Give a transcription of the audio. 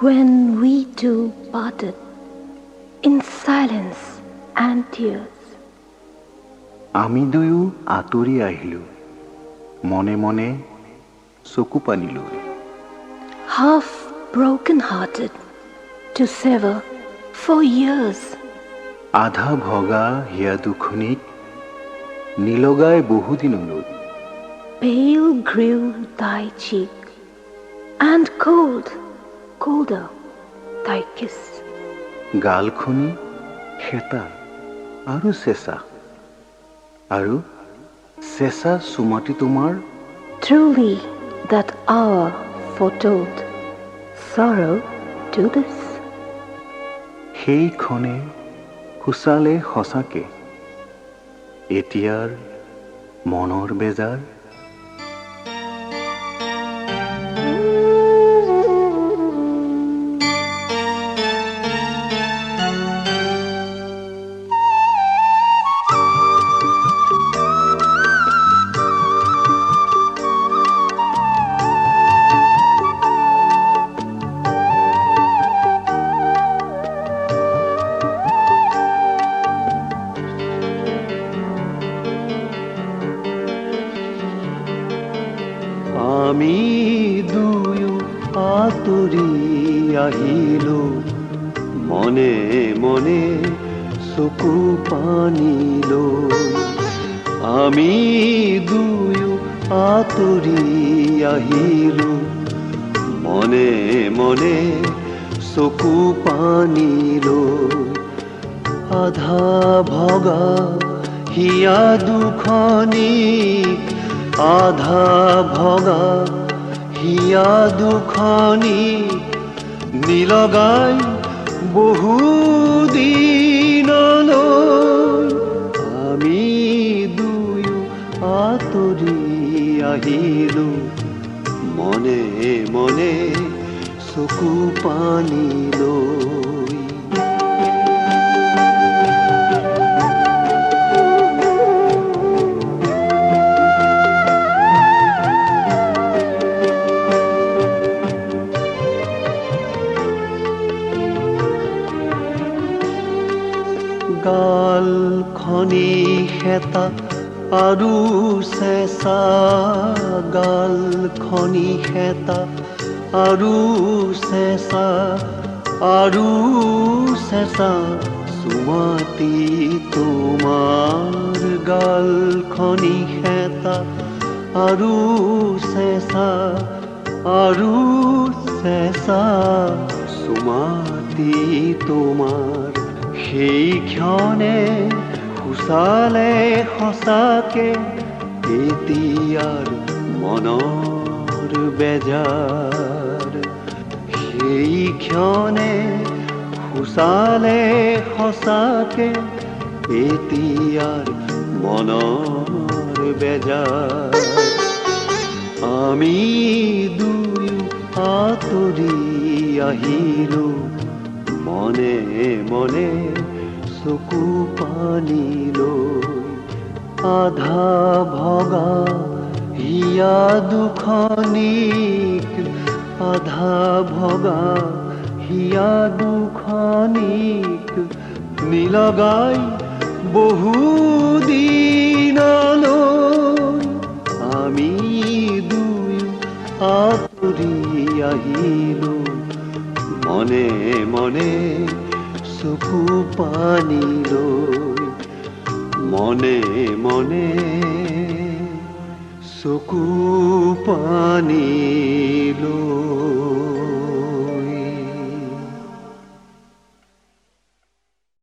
when we two parted in silence and tears. আমি দুয়ো আঁতৰি আহিলো মনে মনে চকু পানী লৈ Half broken-hearted to sever for years. আধা ভগা হিয়া দুখনিক নিলগাই বহুদিনলৈ Pale grew thy cheek, and cold, colder thy kiss. গালখনি হেতা আৰু চেঁচা আৰু চেঁচা চুমাটি তোমাৰ Truly that hour foretold sorrow to this. সেই ক্ষণে সুচালে সঁচাকে এতিয়াৰ মনৰ বেজাৰ আমি দুয়ো আঁতৰি আহিলো মনে মনে চকু পানী লৈ আমি দুয়ো আঁতৰি আহিলো মনে মনে চকু পানী লৈ আধা ভগা হিয়া দুখনি আধা ভগা হিয়া দুখনি নিলগাই বহুদিনলৈ আমি দুয়ো আঁতৰি আহিলো মনে মনে চকু পানী লৈ গাল খনি হেতা আৰু চেঁচা গাল খনি হেতা আৰু চেঁচা চুমাটি তোমাৰ গাল খনি হেতা আৰু চেঁচা চুমাটি তোমাৰ সেই ক্ষণে সুচালে সঁচাকে এতিয়াৰ মনৰ বেজাৰ সেই ক্ষণে সুচালে সঁচাকে এতিয়াৰ মনৰ বেজাৰ আমি দুয়ো আঁতৰি আহিলো মনে মনে চকু পানী লৈ আধা ভগা হিয়া দুখনিক আধা ভগা হিয়া দুখনিক নিলগাই বহুদিনলৈ আমি দুয়ো আঁতৰি আহিলো মনে মনে চকু পানী লৈ মনে মনে চকু পানী লৈ